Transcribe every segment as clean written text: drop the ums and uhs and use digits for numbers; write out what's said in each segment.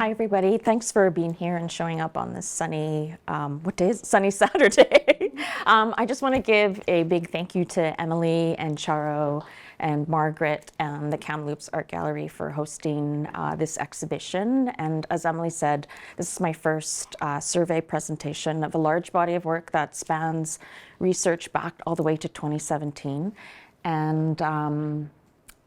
Hi, everybody. Thanks for being here and showing up on this sunny, what day is it? Sunny Saturday. I just want to give a big thank you to Emily and Charo and Margaret and the Kamloops Art Gallery for hosting this exhibition. And as Emily said, this is my first survey presentation of a large body of work that spans research back all the way to 2017.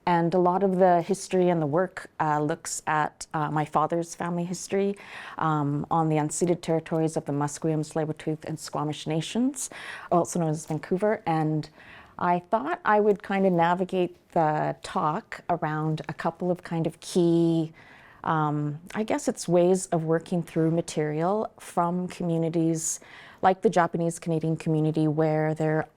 And a lot of the history and the work looks at my father's family history on the unceded territories of the Musqueam, Tsleil-Waututh, and Squamish nations, also known as Vancouver. And I thought I would kind of navigate the talk around a couple of kind of key, I guess it's ways of working through material from communities like the Japanese Canadian community, where there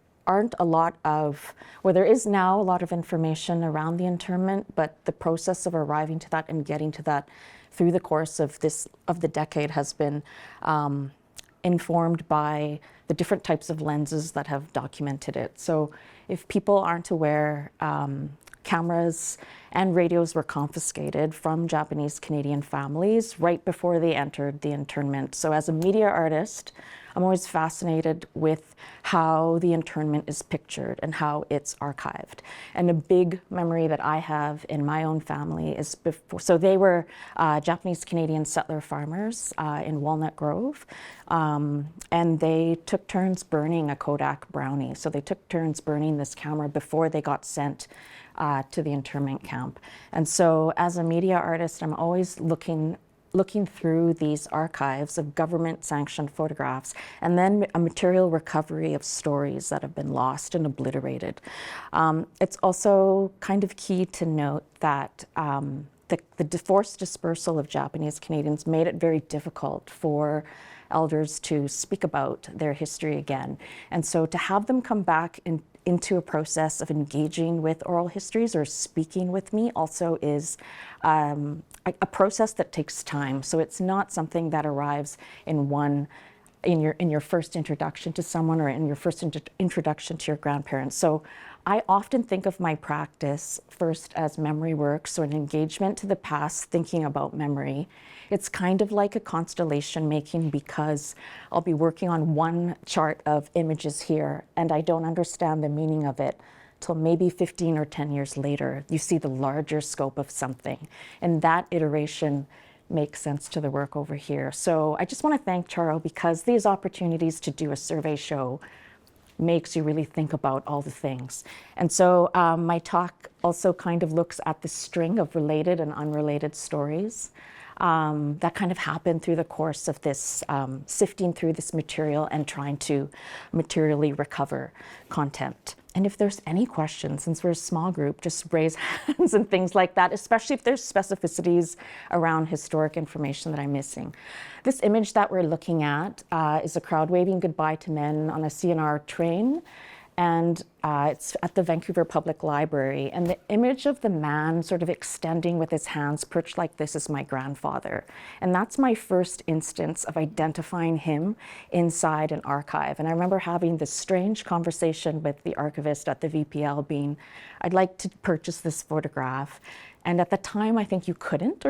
is now a lot of information around the internment, but the process of arriving to that and getting to that through the course of the decade has been informed by the different types of lenses that have documented it. So if people aren't aware, cameras and radios were confiscated from Japanese Canadian families right before they entered the internment. So as a media artist, I'm always fascinated with how the internment is pictured and how it's archived. And a big memory that I have in my own family is before, so they were Japanese Canadian settler farmers in Walnut Grove, and they took turns burning a Kodak Brownie. So they took turns burning this camera before they got sent to the internment camp. And so as a media artist, I'm always looking through these archives of government-sanctioned photographs, and then a material recovery of stories that have been lost and obliterated. It's also kind of key to note that the forced dispersal of Japanese Canadians made it very difficult for elders to speak about their history again. And so to have them come back into a process of engaging with oral histories or speaking with me also is a process that takes time. So it's not something that arrives in your first introduction to someone or in your first introduction to your grandparents. So I often think of my practice first as memory work, so an engagement to the past, thinking about memory. It's kind of like a constellation making, because I'll be working on one chart of images here and I don't understand the meaning of it till maybe 15 or 10 years later. You see the larger scope of something, and that iteration makes sense to the work over here. So I just want to thank Charo, because these opportunities to do a survey show makes you really think about all the things. And so my talk also kind of looks at the string of related and unrelated stories that kind of happened through the course of this, sifting through this material and trying to materially recover content. And if there's any questions, since we're a small group, just raise hands and things like that, especially if there's specificities around historic information that I'm missing. This image that we're looking at is a crowd waving goodbye to men on a CNR train. And it's at the Vancouver Public Library. And the image of the man sort of extending with his hands perched like this is my grandfather. And that's my first instance of identifying him inside an archive. And I remember having this strange conversation with the archivist at the VPL being, I'd like to purchase this photograph. And at the time, I think you couldn't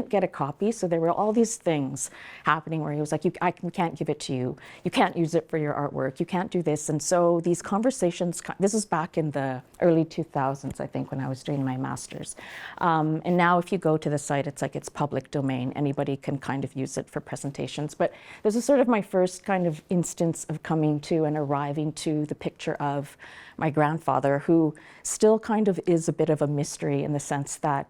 get a copy. So there were all these things happening where he was like, we can't give it to you. You can't use it for your artwork. You can't do this. And so these conversations, this is back in the early 2000s, I think, when I was doing my master's. And now if you go to the site, it's like it's public domain. Anybody can kind of use it for presentations. But this is sort of my first kind of instance of coming to and arriving to the picture of my grandfather, who still kind of is a bit of a mystery in the sense that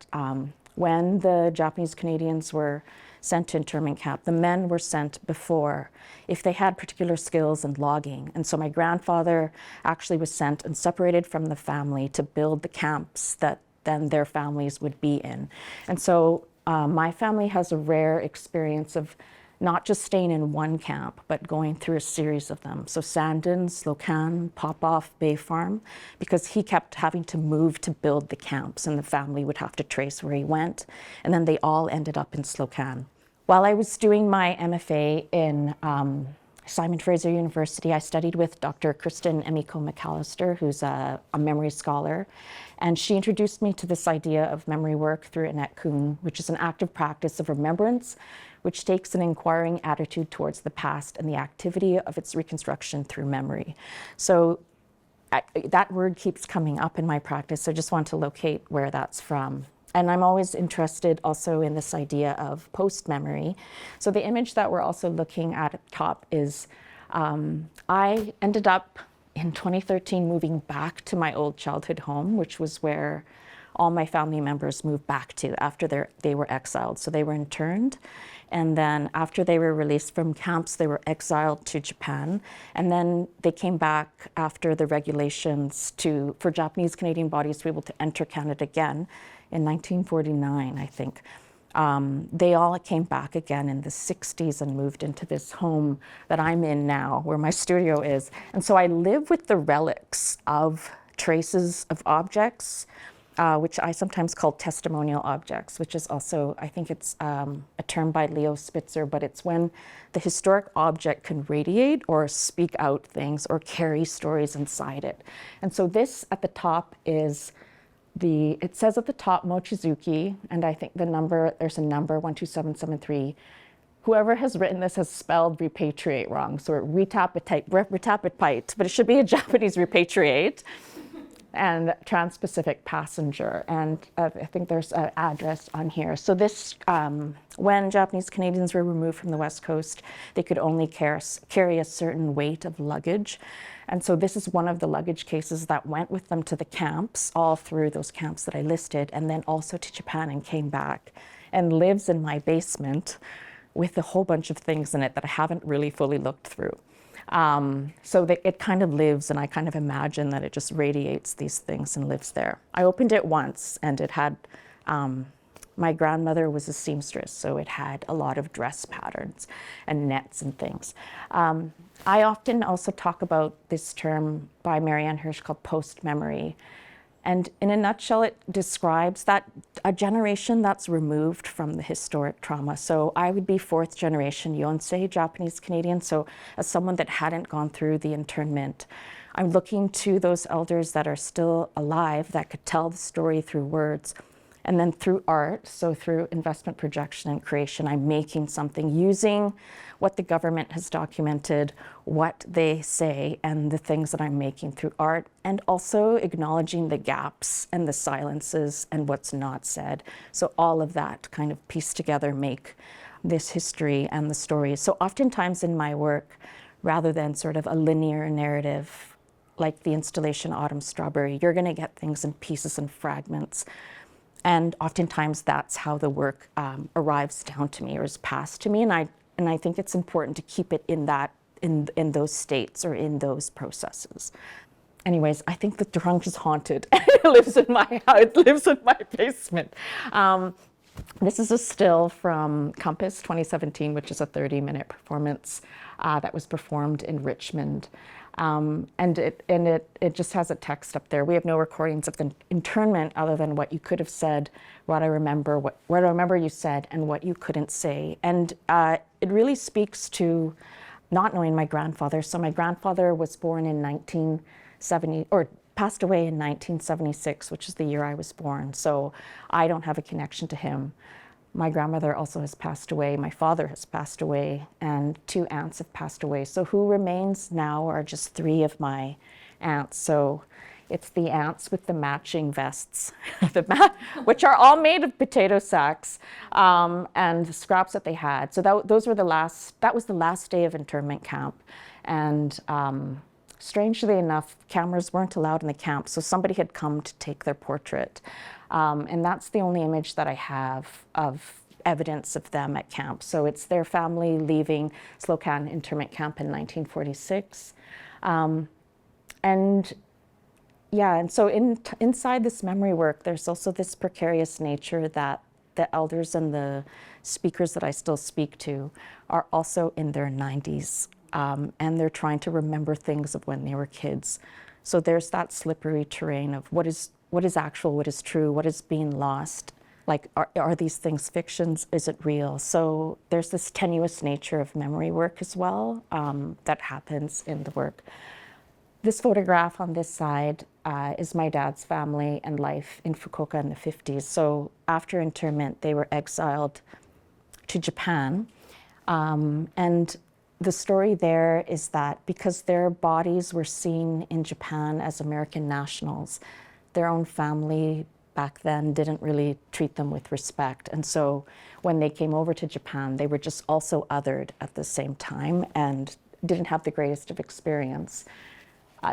when the Japanese Canadians were sent to internment camp, the men were sent before if they had particular skills in logging. And so my grandfather actually was sent and separated from the family to build the camps that then their families would be in. And so my family has a rare experience of not just staying in one camp, but going through a series of them. So Sandon, Slocan, Popoff, Bay Farm, because he kept having to move to build the camps and the family would have to trace where he went. And then they all ended up in Slocan. While I was doing my MFA in Simon Fraser University. I studied with Dr. Kristen Emiko McAllister, who's a memory scholar. And she introduced me to this idea of memory work through Annette Kuhn, which is an active practice of remembrance, which takes an inquiring attitude towards the past and the activity of its reconstruction through memory. So that word keeps coming up in my practice, so I just want to locate where that's from. And I'm always interested also in this idea of post-memory. So the image that we're also looking at the top is, I ended up in 2013 moving back to my old childhood home, which was where all my family members moved back to after they were exiled. So they were interned, and then after they were released from camps, they were exiled to Japan, and then they came back after the regulations for Japanese Canadian bodies to be able to enter Canada again in 1949, I think. They all came back again in the 60s and moved into this home that I'm in now, where my studio is. And so I live with the relics of traces of objects, which I sometimes call testimonial objects, which is also, I think it's a term by Leo Spitzer, but it's when the historic object can radiate or speak out things or carry stories inside it. And so this at the top is it says at the top Mochizuki, and I think there's a number 12773. Whoever has written this has spelled repatriate wrong, so retapipite, but it should be a Japanese repatriate, and Trans-Pacific passenger, and I think there's an address on here. So this, when Japanese Canadians were removed from the West Coast, they could only carry a certain weight of luggage. And so this is one of the luggage cases that went with them to the camps, all through those camps that I listed, and then also to Japan and came back, and lives in my basement with a whole bunch of things in it that I haven't really fully looked through. So it kind of lives, and I kind of imagine that it just radiates these things and lives there. I opened it once, and it had, my grandmother was a seamstress, so it had a lot of dress patterns and nets and things. I often also talk about this term by Marianne Hirsch called post-memory. And in a nutshell, it describes that a generation that's removed from the historic trauma. So I would be fourth generation Yonsei, Japanese Canadian. So as someone that hadn't gone through the internment, I'm looking to those elders that are still alive that could tell the story through words. And then through art, so through investment projection and creation, I'm making something using what the government has documented, what they say, and the things that I'm making through art, and also acknowledging the gaps and the silences and what's not said. So all of that kind of pieced together make this history and the stories. So oftentimes in my work, rather than sort of a linear narrative, like the installation Autumn Strawberry, you're gonna get things in pieces and fragments. And oftentimes that's how the work arrives down to me or is passed to me. And I think it's important to keep it in those states or in those processes. Anyways, I think the trunk is haunted. It lives in my house. It lives in my basement. This is a still from Compass 2017, which is a 30-minute performance that was performed in Richmond. And it just has a text up there. We have no recordings of the internment other than what you could have said, what I remember you said, and what you couldn't say. And it really speaks to not knowing my grandfather. So my grandfather was born in 1970, or passed away in 1976, which is the year I was born. So I don't have a connection to him. My grandmother also has passed away, my father has passed away, and 2 aunts have passed away. So who remains now are just 3 of my aunts. So it's the aunts with the matching vests, which are all made of potato sacks, and the scraps that they had. So that was the last day of internment camp. And strangely enough, cameras weren't allowed in the camp, so somebody had come to take their portrait. And that's the only image that I have of evidence of them at camp. So it's their family leaving Slocan internment camp in 1946. And so inside this memory work, there's also this precarious nature that the elders and the speakers that I still speak to are also in their 90s. And they're trying to remember things of when they were kids. So there's that slippery terrain of what is actual, what is true, what is being lost, like, are these things fictions? Is it real? So there's this tenuous nature of memory work as well that happens in the work. This photograph on this side is my dad's family and life in Fukuoka in the 50s. So after internment, they were exiled to Japan. And the story there is that because their bodies were seen in Japan as American nationals, their own family back then didn't really treat them with respect. And so when they came over to Japan, they were just also othered at the same time and didn't have the greatest of experience.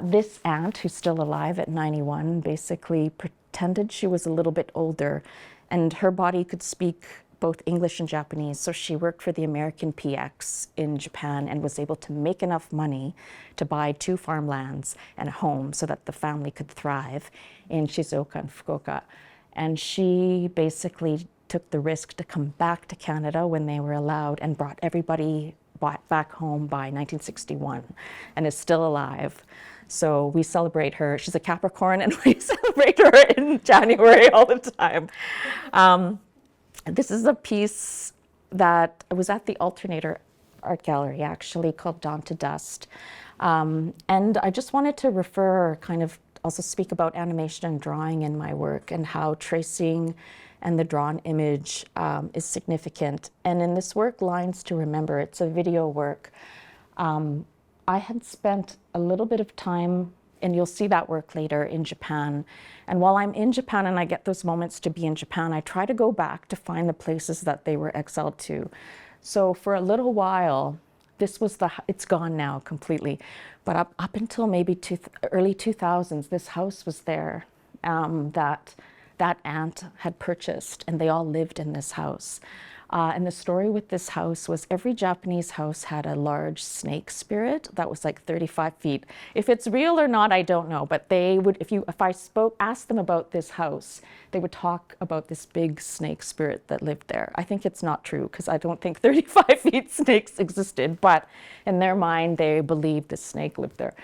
This aunt, who's still alive at 91, basically pretended she was a little bit older, and her body could speak both English and Japanese, so she worked for the American PX in Japan and was able to make enough money to buy 2 farmlands and a home so that the family could thrive in Shizuoka and Fukuoka. And she basically took the risk to come back to Canada when they were allowed and brought everybody back home by 1961 and is still alive. So we celebrate her. She's a Capricorn, and we celebrate her in January all the time. This is a piece that was at the Alternator Art Gallery, actually, called Dawn to Dust. And I just wanted to also speak about animation and drawing in my work and how tracing and the drawn image is significant. And in this work, Lines to Remember, it's a video work. I had spent a little bit of time, and you'll see that work later, in Japan. And while I'm in Japan and I get those moments to be in Japan, I try to go back to find the places that they were exiled to. So for a little while, it's gone now completely, but up until maybe early 2000s, this house was there that aunt had purchased, and they all lived in this house. And the story with this house was every Japanese house had a large snake spirit that was like 35 feet. If it's real or not, I don't know, but they would, if I asked them about this house, they would talk about this big snake spirit that lived there. I think it's not true, because I don't think 35 feet snakes existed, but in their mind, they believed the snake lived there.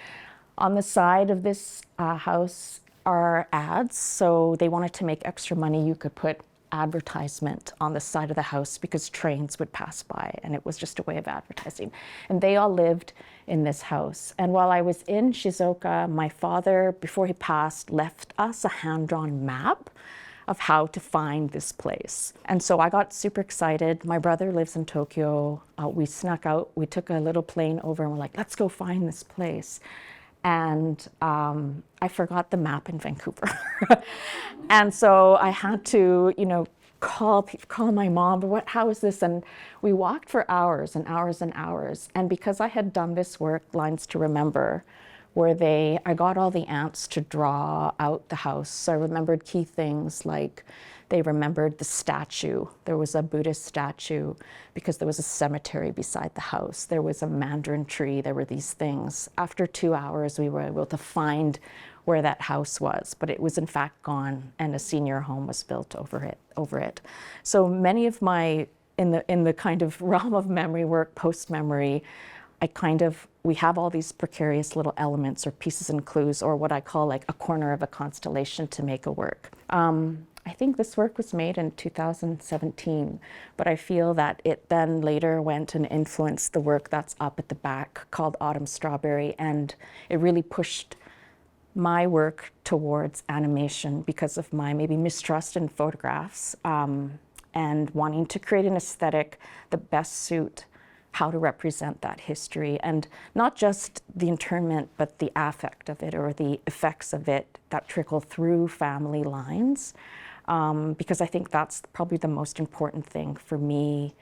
On the side of this house are ads, so they wanted to make extra money. You could put advertisement on the side of the house because trains would pass by, and it was just a way of advertising. And they all lived in this house. And while I was in Shizuoka, my father, before he passed, left us a hand-drawn map of how to find this place. And so I got super excited. My brother lives in Tokyo. We snuck out, we took a little plane over, and we're like, let's go find this place. And I forgot the map in Vancouver. And so I had to, call my mom, how is this? And we walked for hours and hours and hours. And because I had done this work, Lines to Remember, where I got all the aunts to draw out the house. So I remembered key things like they remembered the statue. There was a Buddhist statue because there was a cemetery beside the house. There was a mandarin tree. There were these things. After 2 hours, we were able to find where that house was, but it was in fact gone, and a senior home was built over it. So many of my, in the kind of realm of memory work, post-memory, we have all these precarious little elements or pieces and clues, or what I call like a corner of a constellation to make a work. I think this work was made in 2017, but I feel that it then later went and influenced the work that's up at the back called Autumn Strawberry, and it really pushed my work towards animation because of my maybe mistrust in photographs and wanting to create an aesthetic that best suit how to represent that history, and not just the internment, but the affect of it or the effects of it that trickle through family lines. Because I think that's probably the most important thing for me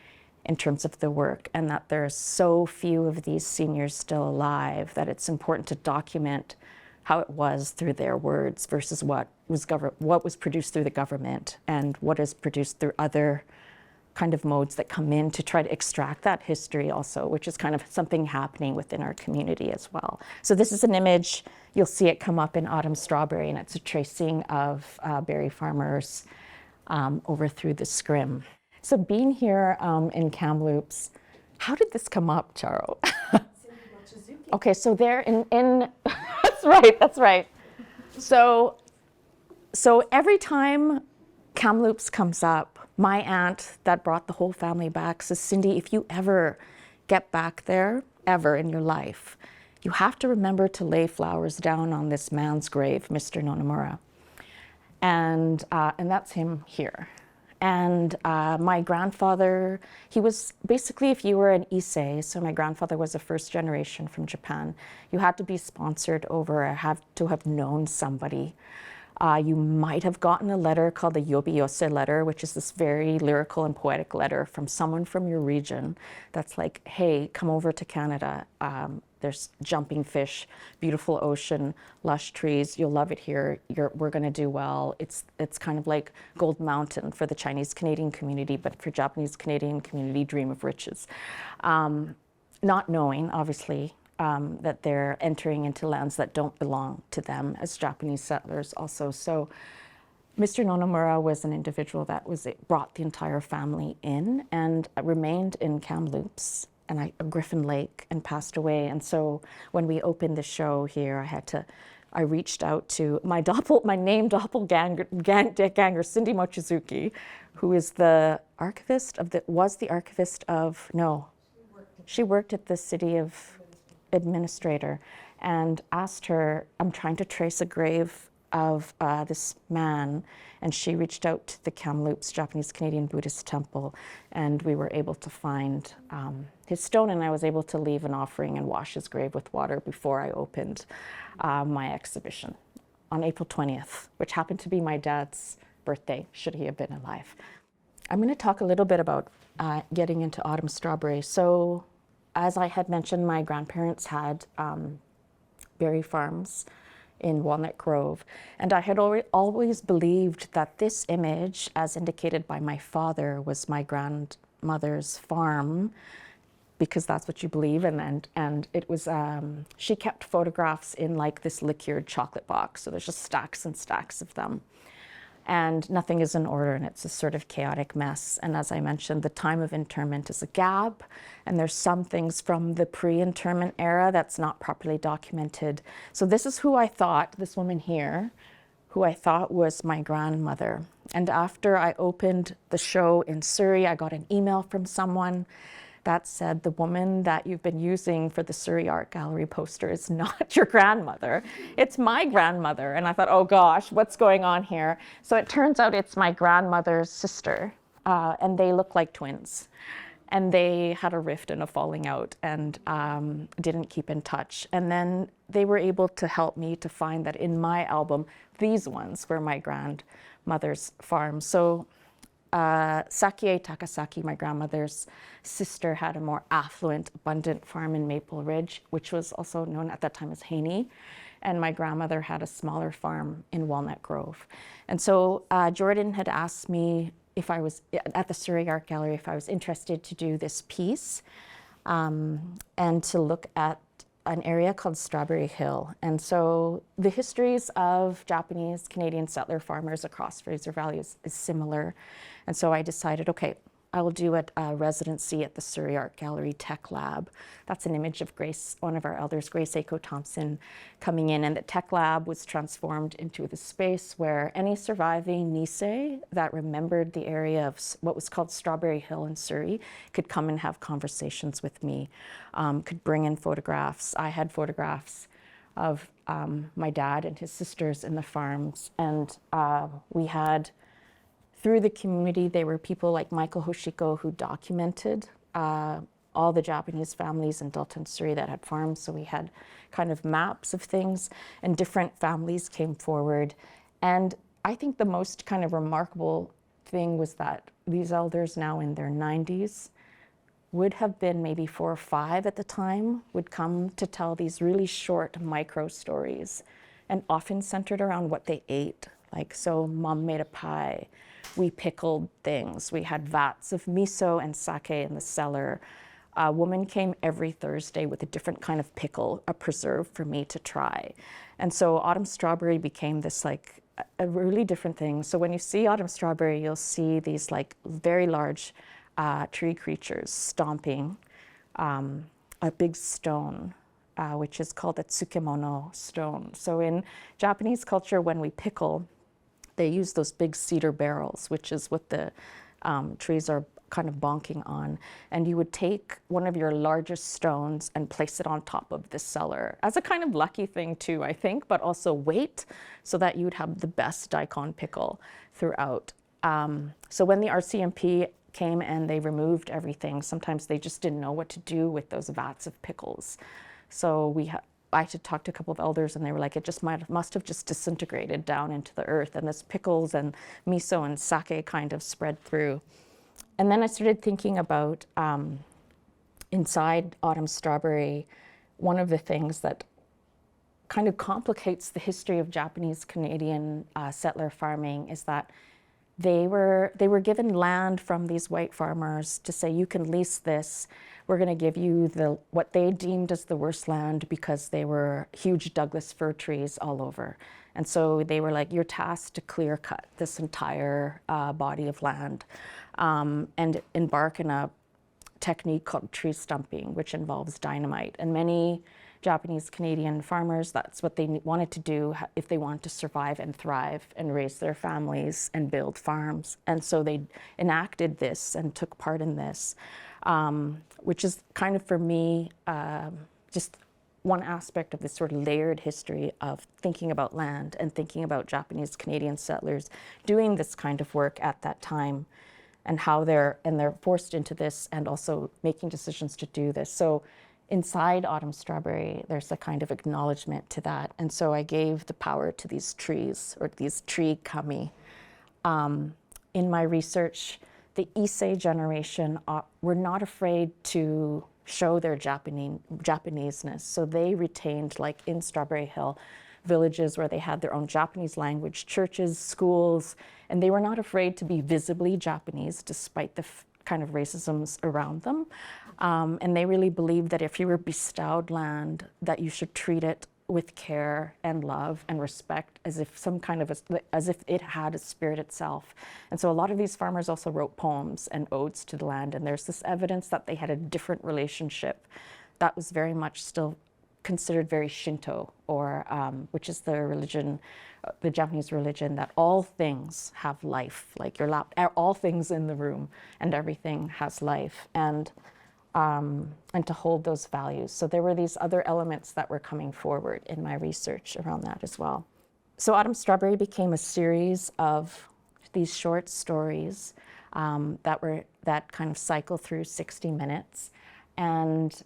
in terms of the work, and that there's so few of these seniors still alive that it's important to document how it was through their words versus what was produced through the government and what is produced through other kind of modes that come in to try to extract that history also, which is kind of something happening within our community as well. So this is an image, you'll see it come up in Autumn Strawberry, and it's a tracing of berry farmers over through the scrim. So being here in Kamloops, how did this come up, Charo? Mochizuki. Okay, so they're in that's right. So every time Kamloops comes up. My aunt that brought the whole family back says, Cindy, if you ever get back there, ever in your life, you have to remember to lay flowers down on this man's grave, Mr. Nonomura. And that's him here. And my grandfather, he was basically, if you were an Issei, so my grandfather was a first generation from Japan, you had to be sponsored over, or have to have known somebody. You might have gotten a letter called the Yobiyose letter, which is this very lyrical and poetic letter from someone from your region that's like, hey, come over to Canada. There's jumping fish, beautiful ocean, lush trees. You'll love it here. We're going to do well. It's kind of like Gold Mountain for the Chinese Canadian community, but for Japanese Canadian community, dream of riches. Not knowing, obviously, that they're entering into lands that don't belong to them as Japanese settlers also. So Mr. Nonomura was an individual that brought the entire family in and remained in Kamloops and Griffin Lake and passed away. And so when we opened the show here, I reached out to my named doppelganger, Cindy Mochizuki, who is the archivist she worked at the city of administrator, and asked her, I'm trying to trace a grave of this man, and she reached out to the Kamloops Japanese Canadian Buddhist temple, and we were able to find his stone, and I was able to leave an offering and wash his grave with water before I opened my exhibition on April 20th, which happened to be my dad's birthday, should he have been alive. I'm going to talk a little bit about getting into autumn strawberry. So as I had mentioned, my grandparents had berry farms in Walnut Grove, and I had always believed that this image, as indicated by my father, was my grandmother's farm, because that's what you believe, and it was, she kept photographs in like this liqueured chocolate box, so there's just stacks and stacks of them. And nothing is in order, and it's a sort of chaotic mess. And as I mentioned, the time of interment is a gap, and there's some things from the pre-interment era that's not properly documented. So this is who I thought, this woman here, who I thought was my grandmother. And after I opened the show in Surrey, I got an email from someone that said, the woman that you've been using for the Surrey Art Gallery poster is not your grandmother. It's my grandmother. And I thought, oh gosh, what's going on here? So it turns out it's my grandmother's sister, and they look like twins. And they had a rift and a falling out, and didn't keep in touch. And then they were able to help me to find that in my album, these ones were my grandmother's farm. So Sakie Takasaki, my grandmother's sister, had a more affluent, abundant farm in Maple Ridge, which was also known at that time as Haney. And my grandmother had a smaller farm in Walnut Grove. And so Jordan had asked me if I was, at the Surrey Art Gallery, if I was interested to do this piece and to look at an area called Strawberry Hill. And so the histories of Japanese Canadian settler farmers across Fraser Valley is similar. And so I decided, okay, I will do a residency at the Surrey Art Gallery Tech Lab. That's an image of Grace, one of our elders, Grace Aiko Thompson, coming in. And the Tech Lab was transformed into the space where any surviving Nisei that remembered the area of what was called Strawberry Hill in Surrey could come and have conversations with me, could bring in photographs. I had photographs of my dad and his sisters in the farms. And we had, through the community, there were people like Michael Hoshiko who documented all the Japanese families in Delta and Surrey that had farms. So we had kind of maps of things, and different families came forward. And I think the most kind of remarkable thing was that these elders, now in their 90s, would have been maybe 4 or 5 at the time, would come to tell these really short micro stories, and often centered around what they ate. Like, so mom made a pie, we pickled things, we had vats of miso and sake in the cellar. A woman came every Thursday with a different kind of pickle, a preserve for me to try. And so autumn strawberry became this like a really different thing. So when you see autumn strawberry, you'll see these like very large tree creatures stomping a big stone, which is called a tsukemono stone. So in Japanese culture, when we pickle, they use those big cedar barrels, which is what the trees are kind of bonking on. And you would take one of your largest stones and place it on top of the cellar as a kind of lucky thing too, I think, but also weight, so that you'd have the best daikon pickle throughout. So when the RCMP came and they removed everything, sometimes they just didn't know what to do with those vats of pickles. So I had to talk to a couple of elders, and they were like, it just must have just disintegrated down into the earth, and this pickles and miso and sake kind of spread through. And then I started thinking about inside Autumn Strawberry, one of the things that kind of complicates the history of Japanese Canadian settler farming is that they were given land from these white farmers to say, you can lease this. We're going to give you what they deemed as the worst land because they were huge Douglas fir trees all over. And so they were like, you're tasked to clear cut this entire body of land and embark in a technique called tree stumping, which involves dynamite. And many Japanese Canadian farmers, that's what they wanted to do if they wanted to survive and thrive and raise their families and build farms. And so they enacted this and took part in this, which is kind of, for me, just one aspect of this sort of layered history of thinking about land and thinking about Japanese Canadian settlers doing this kind of work at that time, and how they're forced into this and also making decisions to do this. So inside Autumn Strawberry, there's a kind of acknowledgement to that. And so I gave the power to these trees, or these tree kami. In my research, the Issei generation were not afraid to show their Japaneseness. So they retained, like in Strawberry Hill, villages where they had their own Japanese language, churches, schools, and they were not afraid to be visibly Japanese despite the kind of racisms around them. And they really believed that if you were bestowed land, that you should treat it with care and love and respect, as if as if it had a spirit itself. And so a lot of these farmers also wrote poems and odes to the land, and there's this evidence that they had a different relationship that was very much still considered very Shinto, or which is the religion, the Japanese religion, that all things have life, like all things in the room and everything has life, and to hold those values. So there were these other elements that were coming forward in my research around that as well. So Autumn Strawberry became a series of these short stories that kind of cycle through 60 minutes. And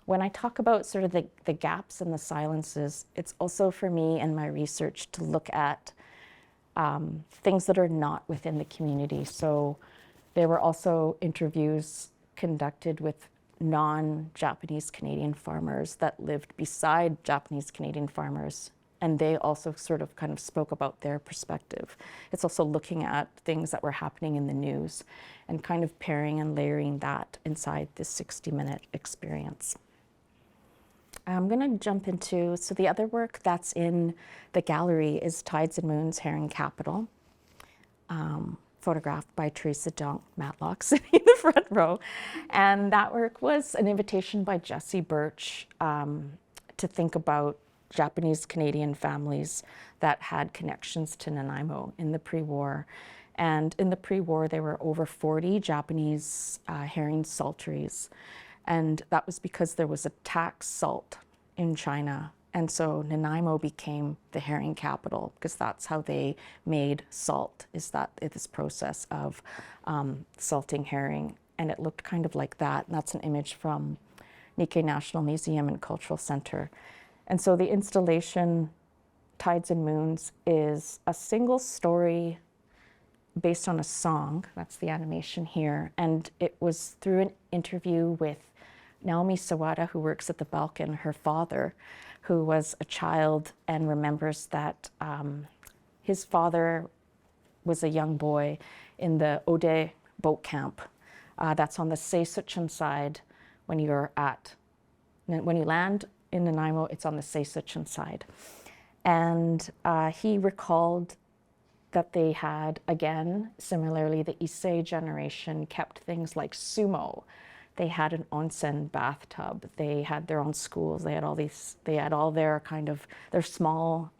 when I talk about sort of the gaps and the silences, it's also for me in my research to look at things that are not within the community. So there were also interviews conducted with non-Japanese Canadian farmers that lived beside Japanese Canadian farmers, and they also sort of kind of spoke about their perspective. It's also looking at things that were happening in the news and kind of pairing and layering that inside this 60-minute experience. I'm going to jump into, so the other work that's in the gallery is Tides and Moons, Herring Capital, photographed by Teresa Donk Matlock, sitting in the front row. And that work was an invitation by Jesse Birch to think about Japanese Canadian families that had connections to Nanaimo in the pre-war. And in the pre-war, there were over 40 Japanese herring salteries. And that was because there was a tax salt in China. And so Nanaimo became the herring capital, because that's how they made salt, is that this process of salting herring. And it looked kind of like that. And that's an image from Nikkei National Museum and Cultural Center. And so the installation, Tides and Moons, is a single story based on a song. That's the animation here. And it was through an interview with Naomi Sawada, who works at the Balkan, her father, who was a child and remembers that his father was a young boy in the Ode boat camp. That's on the Seisuchun side. When you land in Nanaimo, it's on the Seisuchun side. And he recalled that they had, again, similarly, the Issei generation kept things like sumo They had an onsen bathtub. They had their own schools. They had all their their small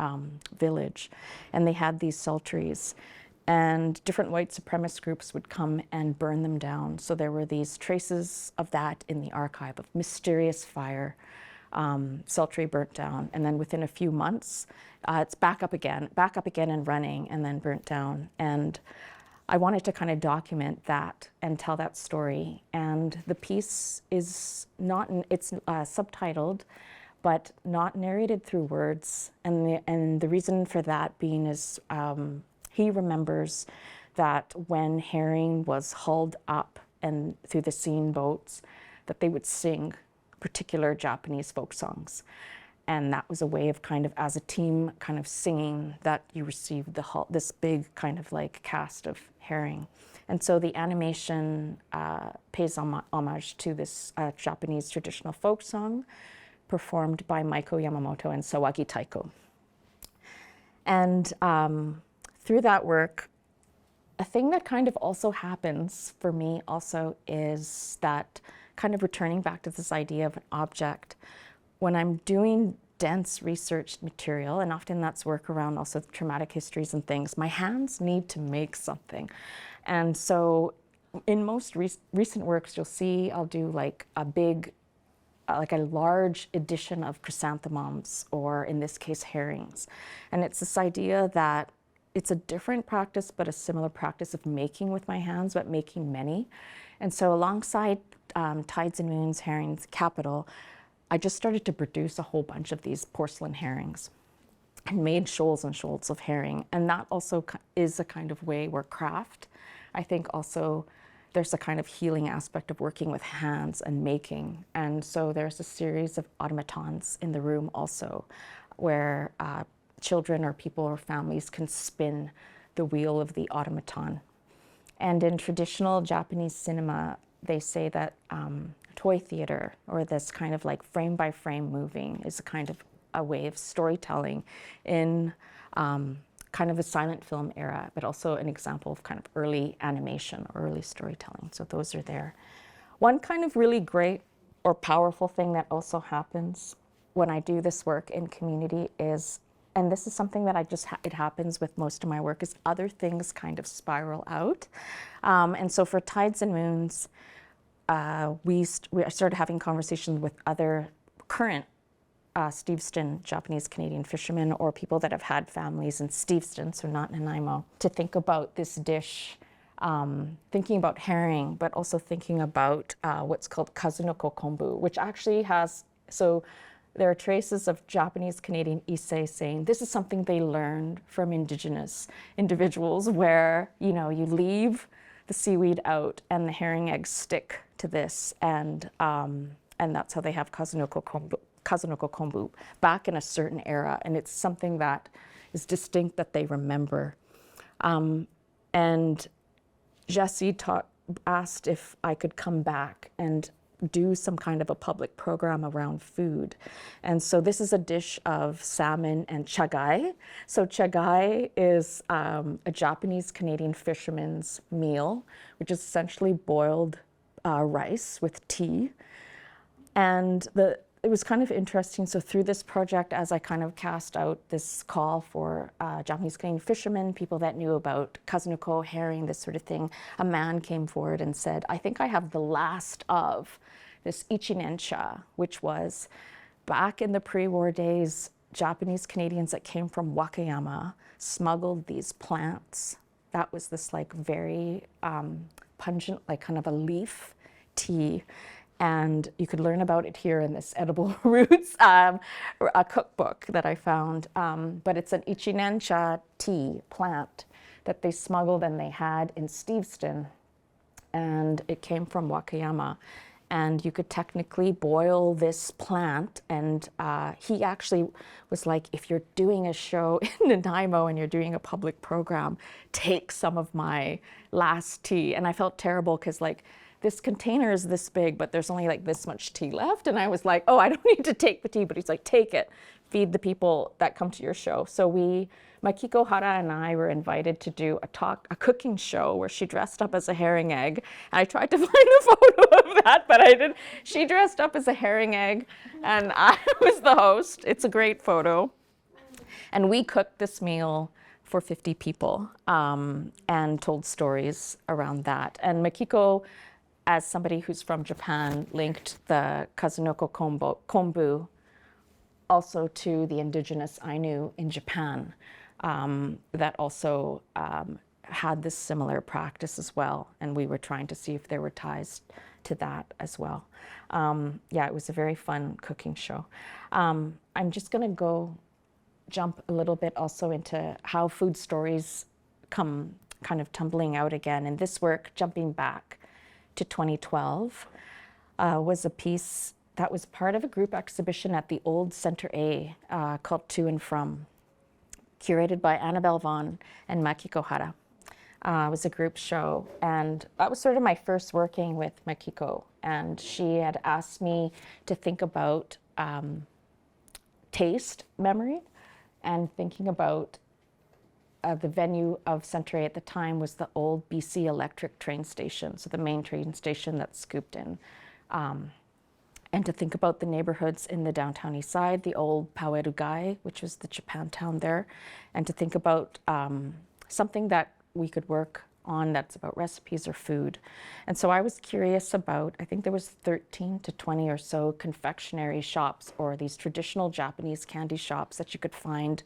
village, and they had these sultries. And different white supremacist groups would come and burn them down. So there were these traces of that in the archive of mysterious fire, sultry burnt down, and then within a few months, it's back up again and running, and then burnt down. And I wanted to kind of document that and tell that story. And the piece is it's subtitled, but not narrated through words. And the reason for that being is he remembers that when herring was hauled up and through the Seine boats, that they would sing particular Japanese folk songs. And that was a way of as a team singing that you received this big cast of herring. And so the animation pays homage to this Japanese traditional folk song performed by Maiko Yamamoto and Sawagi Taiko. And through that work, a thing that also happens for me also is that returning back to this idea of an object. When I'm doing dense research material, and often that's work around also traumatic histories and things, my hands need to make something. And so in most recent works, you'll see I'll do a large edition of chrysanthemums, or in this case, herrings. And it's this idea that it's a different practice, but a similar practice of making with my hands, but making many. And so alongside Tides and Moons, Herrings, Capital, I just started to produce a whole bunch of these porcelain herrings and made shoals and shoals of herring. And that also is a way where craft, I think also there's a healing aspect of working with hands and making. And so there's a series of automatons in the room also, where children or people or families can spin the wheel of the automaton. And in traditional Japanese cinema, they say that toy theater, or this frame by frame moving, is a way of storytelling in a silent film era, but also an example of early animation or early storytelling. So those are there. One really great or powerful thing that also happens when I do this work in community is, and this is something that it happens with most of my work, is other things spiral out. And so for Tides and Moons, we started having conversations with other current Steveston Japanese Canadian fishermen, or people that have had families in Steveston, so not Nanaimo, to think about this dish, thinking about herring, but also thinking about what's called kazunoko kombu, which actually there are traces of Japanese Canadian issei saying this is something they learned from indigenous individuals, where you leave the seaweed out and the herring eggs stick to this, and that's how they have kazunoko kombu back in a certain era, and it's something that is distinct that they remember. And Jesse asked if I could come back and do some a public program around food. And so this is a dish of salmon and chagai. So chagai is a Japanese Canadian fisherman's meal, which is essentially boiled rice with tea. And it was interesting. So through this project, as I cast out this call for Japanese Canadian fishermen, people that knew about kazunoko, herring, this sort of thing, a man came forward and said, I think I have the last of this ichinensha, which was back in the pre-war days, Japanese Canadians that came from Wakayama smuggled these plants. That was this very pungent, a leaf tea. And you could learn about it here in this Edible Roots, a cookbook that I found. But it's an ichinensha tea plant that they smuggled and they had in Steveston. And it came from Wakayama. And you could technically boil this plant. And he actually was like, if you're doing a show in Nanaimo and you're doing a public program, take some of my last tea. And I felt terrible because this container is this big, but there's only like this much tea left. And I was like, oh, I don't need to take the tea. But he's like, take it, feed the people that come to your show. So Makiko Hara and I were invited to do a cooking show where she dressed up as a herring egg. And I tried to find a photo of that, but I didn't. She dressed up as a herring egg and I was the host. It's a great photo. And we cooked this meal for 50 people and told stories around that. And Makiko, as somebody who's from Japan, linked the Kazunoko kombu also to the indigenous Ainu in Japan that also had this similar practice as well. And we were trying to see if there were ties to that as well. Yeah, it was a very fun cooking show. I'm just gonna jump a little bit also into how food stories come kind of tumbling out again. And this work, jumping back to 2012, was a piece that was part of a group exhibition at the old Center A called To and From, curated by Annabelle Vaughn and Makiko Hara. It was a group show, and that was sort of my first working with Makiko. And she had asked me to think about taste memory, and thinking about the venue of Center A at the time was the old BC Electric train station, so the main train station that's scooped in. And to think about the neighborhoods in the downtown east side, the old Pauerugai, which was the Japantown there, and to think about something that we could work on that's about recipes or food. And so I was curious about, I think there was 13 to 20 or so confectionery shops or these traditional Japanese candy shops that you could find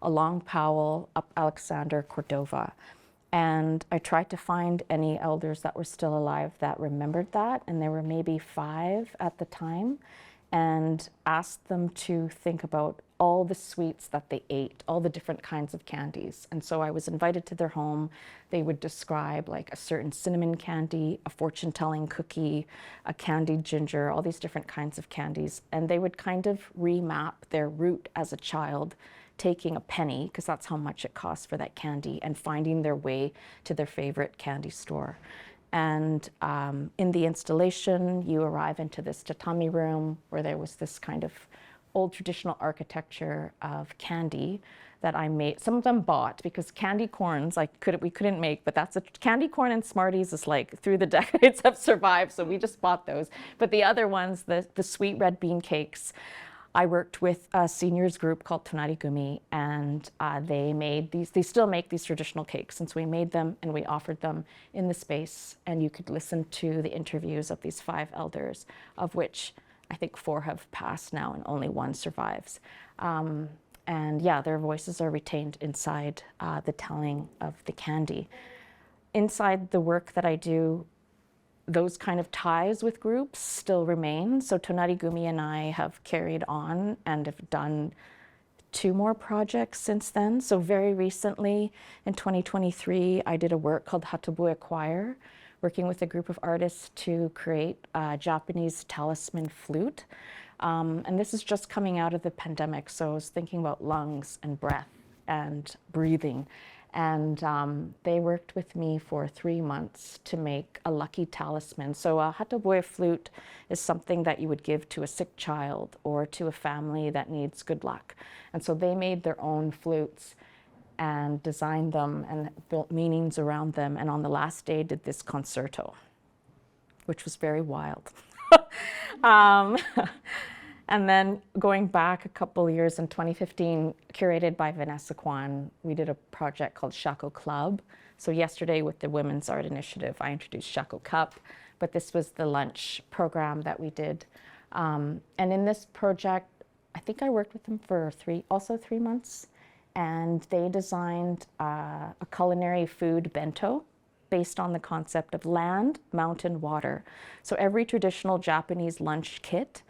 along Powell, up Alexander, Cordova. And I tried to find any elders that were still alive that remembered that, and there were maybe 5 at the time, and asked them to think about all the sweets that they ate, all the different kinds of candies. And so I was invited to their home. They would describe like a certain cinnamon candy, a fortune-telling cookie, a candied ginger, all these different kinds of candies. And they would kind of remap their route as a child, taking a penny, because that's how much it costs for that candy, and finding their way to their favorite candy store. And in the installation, you arrive into this tatami room where there was this kind of old traditional architecture of candy that I made. Some of them bought, because candy corns we couldn't make, but that's candy corn and Smarties is like through the decades have survived, so we just bought those. But the other ones, the sweet red bean cakes, I worked with a seniors group called Tonari Gumi, and they still make these traditional cakes. And so we made them and we offered them in the space, and you could listen to the interviews of these 5 elders, of which I think 4 have passed now and only 1 survives. And yeah, their voices are retained inside the telling of the candy. Inside the work that I do, those kind of ties with groups still remain. So Tonari Gumi and I have carried on and have done 2 more projects since then. So very recently, in 2023, I did a work called Hatobue Choir, working with a group of artists to create a Japanese talisman flute. And this is just coming out of the pandemic, so I was thinking about lungs and breath and breathing. And they worked with me for 3 months to make a lucky talisman. So a Hatobue flute is something that you would give to a sick child or to a family that needs good luck. And so they made their own flutes and designed them and built meanings around them. And on the last day did this concerto, which was very wild. And then going back a couple years in 2015, curated by Vanessa Kwan, we did a project called Shako Club. So yesterday with the Women's Art Initiative, I introduced Shako Cup, but this was the lunch program that we did. And in this project, I think I worked with them for 3 months, and they designed a culinary food bento based on the concept of land, mountain, water. So every traditional Japanese lunch kit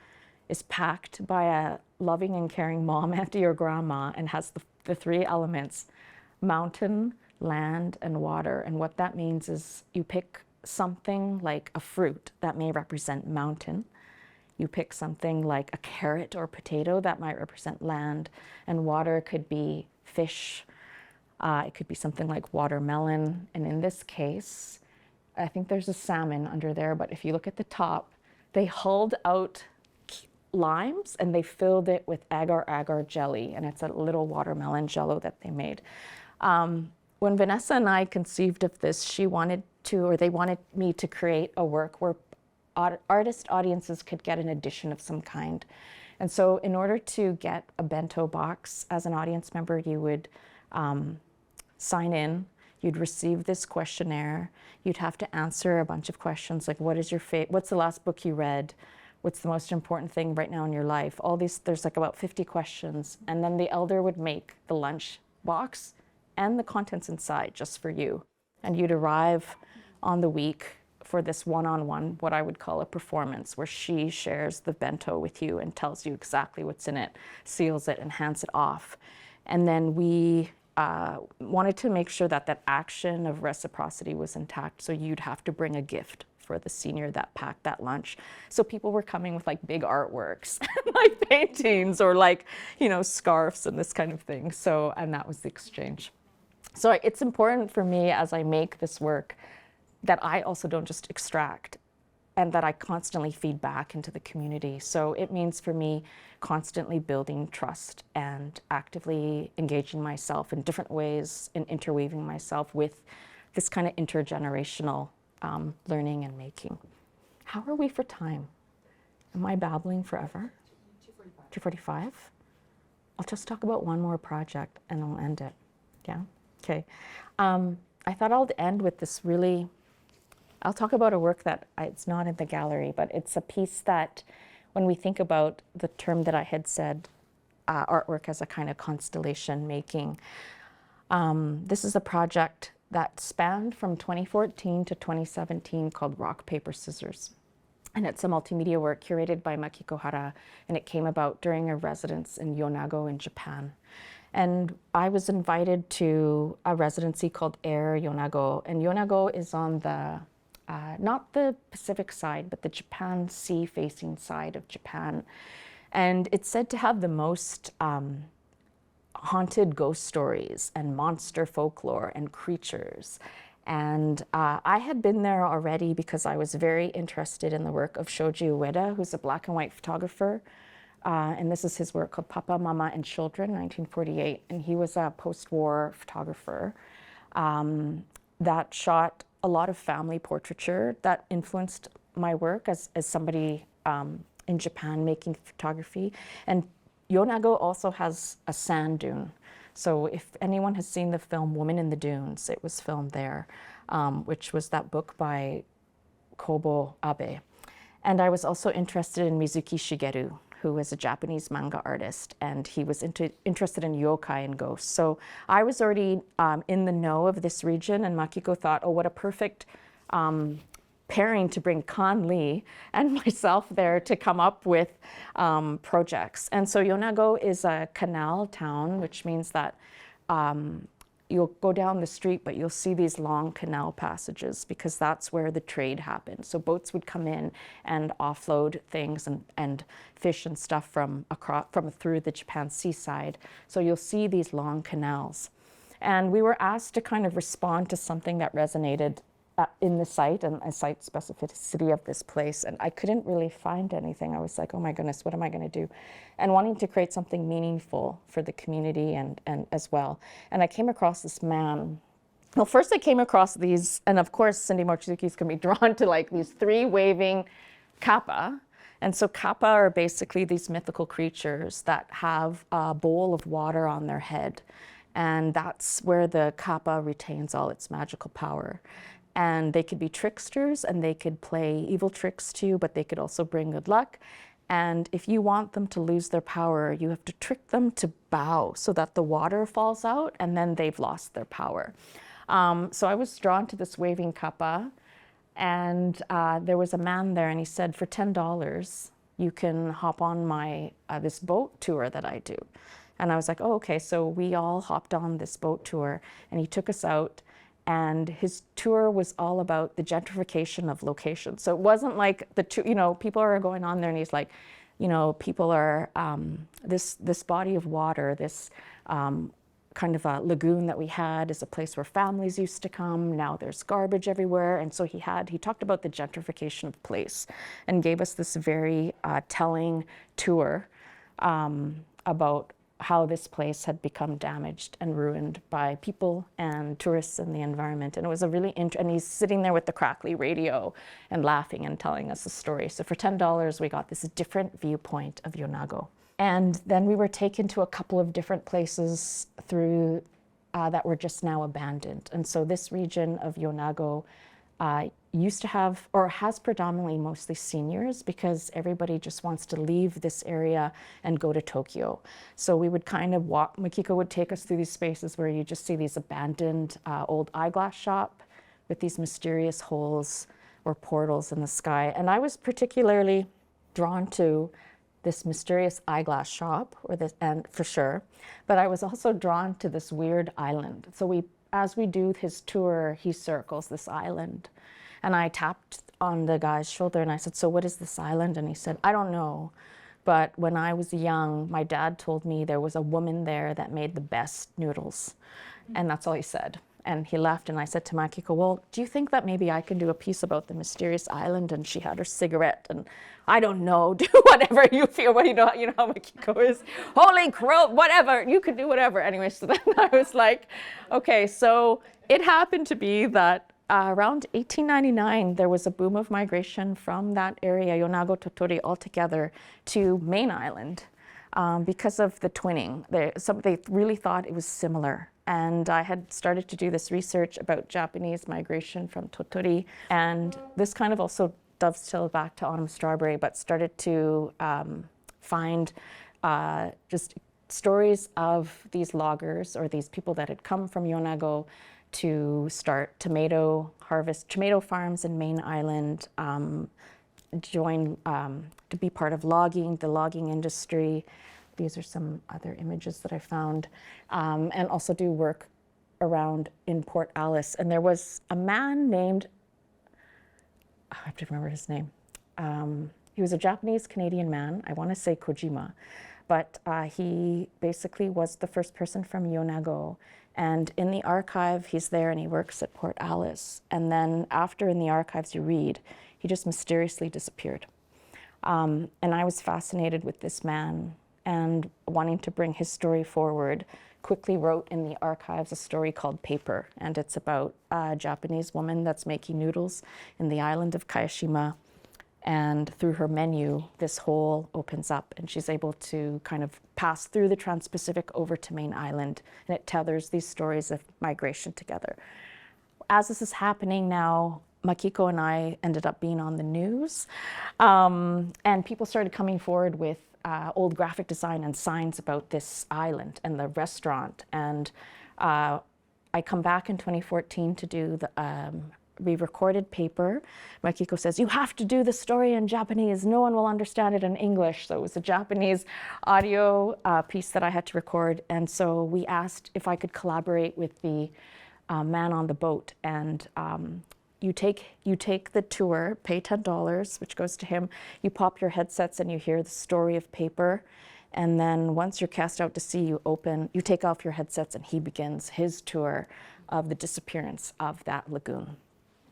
is packed by a loving and caring mom, auntie, or grandma, and has the 3 elements: mountain, land, and water. And what that means is you pick something like a fruit that may represent mountain. You pick something like a carrot or potato that might represent land, and water could be fish. It could be something like watermelon. And in this case, I think there's a salmon under there, but if you look at the top, they hulled out limes and they filled it with agar-agar jelly, and it's a little watermelon jello that they made. When Vanessa and I conceived of this, they wanted me to create a work where artist audiences could get an edition of some kind. And so in order to get a bento box as an audience member, you would sign in, you'd receive this questionnaire, you'd have to answer a bunch of questions like what's the last book you read? What's the most important thing right now in your life? All these, there's like about 50 questions. And then the elder would make the lunch box and the contents inside just for you. And you'd arrive on the week for this one-on-one, what I would call a performance, where she shares the bento with you and tells you exactly what's in it, seals it, and hands it off. And then we wanted to make sure that that action of reciprocity was intact, so you'd have to bring a gift for the senior that packed that lunch. So people were coming with like big artworks, like paintings or like, you know, scarves and this kind of thing. So, and that was the exchange. So it's important for me as I make this work that I also don't just extract, and that I constantly feed back into the community. So it means for me constantly building trust and actively engaging myself in different ways and interweaving myself with this kind of intergenerational learning and making. How are we for time? Am I babbling forever? 2:45. I'll just talk about one more project and I'll end it. Yeah? Okay. I thought I'll end with this really, I'll talk about a work that it's not in the gallery, but it's a piece that when we think about the term that I had said, artwork as a kind of constellation making, this is a project that spanned from 2014 to 2017 called Rock, Paper, Scissors. And it's a multimedia work curated by Makiko Hara, and it came about during a residence in Yonago in Japan. And I was invited to a residency called Air Yonago, and Yonago is on the, not the Pacific side, but the Japan sea-facing side of Japan. And it's said to have the most haunted ghost stories and monster folklore and creatures. And I had been there already because I was very interested in the work of Shoji Ueda, who's a black and white photographer. And this is his work called Papa, Mama, and Children, 1948. And he was a post-war photographer that shot a lot of family portraiture that influenced my work as somebody in Japan making photography. And Yonago also has a sand dune. So if anyone has seen the film Woman in the Dunes, it was filmed there, which was that book by Kobo Abe. And I was also interested in Mizuki Shigeru, who is a Japanese manga artist, and he was interested in yokai and ghosts. So I was already in the know of this region, and Makiko thought, oh, what a perfect pairing to bring Kan Lee and myself there to come up with projects. And so Yonago is a canal town, which means that you'll go down the street, but you'll see these long canal passages because that's where the trade happened. So boats would come in and offload things and fish and stuff from through the Japan seaside. So you'll see these long canals. And we were asked to kind of respond to something that resonated in the site and a site specificity of this place. And I couldn't really find anything. I was like, oh my goodness, what am I going to do? And wanting to create something meaningful for the community and as well. And I came across this man. Well, first I came across these, and of course, Cindy Mochizuki is going to be drawn to like these three waving kappa. And so kappa are basically these mythical creatures that have a bowl of water on their head. And that's where the kappa retains all its magical power. And they could be tricksters and they could play evil tricks too, but they could also bring good luck. And if you want them to lose their power, you have to trick them to bow so that the water falls out and then they've lost their power. So I was drawn to this waving kappa, and there was a man there, and he said, for $10, you can hop on my this boat tour that I do. And I was like, oh, okay. So we all hopped on this boat tour, and he took us out. And his tour was all about the gentrification of location. So it wasn't like people are going on there and he's like, people are, this body of water, this kind of a lagoon that we had is a place where families used to come. Now there's garbage everywhere. And so he talked about the gentrification of the place and gave us this very telling tour about how this place had become damaged and ruined by people and tourists and the environment. And it was a really and he's sitting there with the crackly radio and laughing and telling us a story. So for $10, we got this different viewpoint of Yonago. And then we were taken to a couple of different places through that were just now abandoned. And so this region of Yonago used to have, or has predominantly mostly seniors, because everybody just wants to leave this area and go to Tokyo. So we would kind of walk, Makiko would take us through these spaces where you just see these abandoned old eyeglass shop with these mysterious holes or portals in the sky. And I was particularly drawn to this mysterious eyeglass shop, and for sure, but I was also drawn to this weird island. So as we do his tour, he circles this island. And I tapped on the guy's shoulder and I said, "So what is this island?" And he said, "I don't know. But when I was young, my dad told me there was a woman there that made the best noodles." And that's all he said. And he left, and I said to Makiko, "Well, do you think that maybe I can do a piece about the mysterious island?" And she had her cigarette, and "I don't know, do whatever you feel." Well, you know how Makiko is. "Holy crow, whatever, you can do whatever." Anyway, so then I was like, okay, so it happened to be that around 1899, there was a boom of migration from that area, Yonago, Totori, altogether, to Main Island because of the twinning. They really thought it was similar. And I had started to do this research about Japanese migration from Totori. And this kind of also dovetailed back to Autumn Strawberry, but started to find just stories of these loggers or these people that had come from Yonago to start tomato farms in Main Island, join to be part of the logging industry. These are some other images that I found, and also do work around in Port Alice. And there was a man named, I have to remember his name. He was a Japanese-Canadian man, I want to say Kojima, but he basically was the first person from Yonago. And in the archive, he's there and he works at Port Alice. And then after in the archives you read, he just mysteriously disappeared. And I was fascinated with this man and wanting to bring his story forward, quickly wrote in the archives a story called Paper. And it's about a Japanese woman that's making noodles in the island of Kayashima. And through her menu, this hole opens up and she's able to kind of pass through the Trans-Pacific over to Main Island. And it tethers these stories of migration together. As this is happening now, Makiko and I ended up being on the news. And people started coming forward with old graphic design and signs about this island and the restaurant. And I come back in 2014 to do the re-recorded Paper. Makiko says, "You have to do the story in Japanese. No one will understand it in English." So it was a Japanese audio piece that I had to record. And so we asked if I could collaborate with the man on the boat. And you take the tour, pay $10, which goes to him. You pop your headsets and you hear the story of Paper. And then once you're cast out to sea, you take off your headsets and he begins his tour of the disappearance of that lagoon.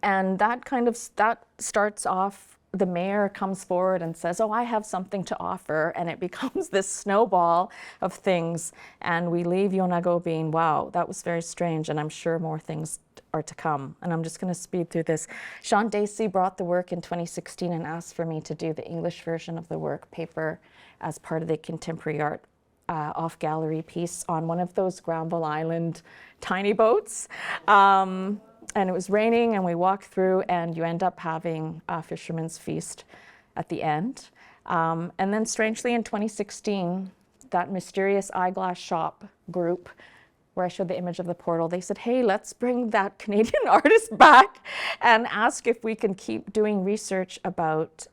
And that starts off, the mayor comes forward and says, "Oh, I have something to offer." And it becomes this snowball of things. And we leave Yonago being, wow, that was very strange. And I'm sure more things are to come. And I'm just going to speed through this. Sean Dacey brought the work in 2016 and asked for me to do the English version of the work, Paper, as part of the contemporary art off-gallery piece on one of those Granville Island tiny boats. And it was raining, and we walked through, and you end up having a fisherman's feast at the end. And then strangely in 2016, that mysterious eyeglass shop group where I showed the image of the portal, they said, "Hey, let's bring that Canadian artist back and ask if we can keep doing research about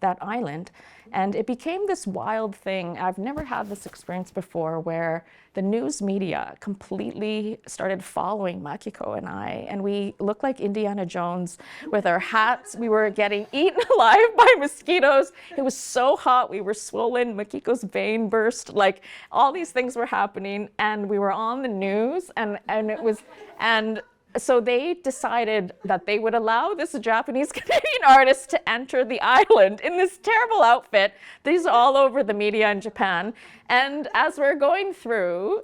that island. And it became this wild thing. I've never had this experience before where the news media completely started following Makiko and I, and we looked like Indiana Jones with our hats. We were getting eaten alive by mosquitoes. It was so hot, we were swollen, Makiko's vein burst, like all these things were happening, and we were on the news, and so they decided that they would allow this Japanese Canadian artist to enter the island in this terrible outfit. These are all over the media in Japan. And as we're going through,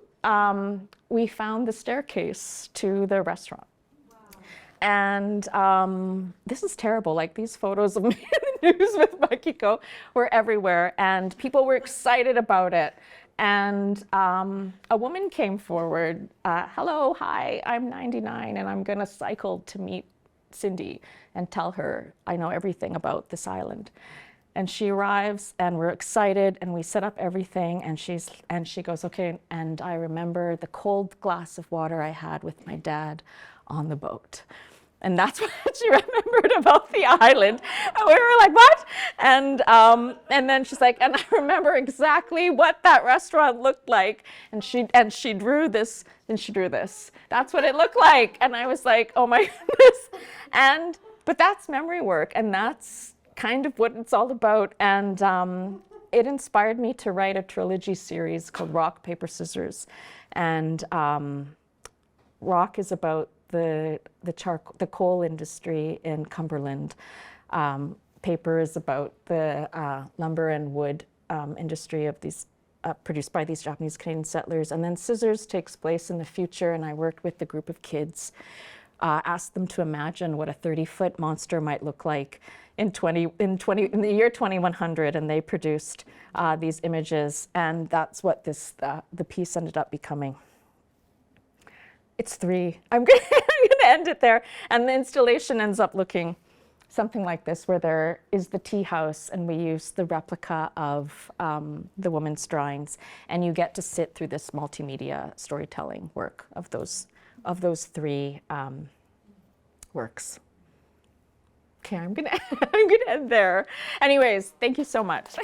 we found the staircase to the restaurant. Wow. And this is terrible. Like, these photos of me in the news with Makiko were everywhere, and people were excited about it. And a woman came forward, hello, hi, I'm 99 and I'm gonna cycle to meet Cindy and tell her I know everything about this island. And she arrives and we're excited and we set up everything, and she goes, okay, and I remember the cold glass of water I had with my dad on the boat. And that's what she remembered about the island. And we were like, what? And then she's like, and I remember exactly what that restaurant looked like. And she drew this, and she drew this. That's what it looked like. And I was like, oh my goodness. But that's memory work, and that's kind of what it's all about. And it inspired me to write a trilogy series called Rock, Paper, Scissors. And Rock is about the coal industry in Cumberland. Paper is about the lumber and wood industry of these produced by these Japanese Canadian settlers. And then Scissors takes place in the future, and I worked with a group of kids, asked them to imagine what a 30-foot monster might look like in the year 2100, and they produced these images, and that's what the piece ended up becoming. It's 3. I'm gonna end it there. And the installation ends up looking something like this, where there is the tea house, and we use the replica of the woman's drawings, and you get to sit through this multimedia storytelling work of those 3 works. Okay, I'm gonna end there. Anyways, thank you so much.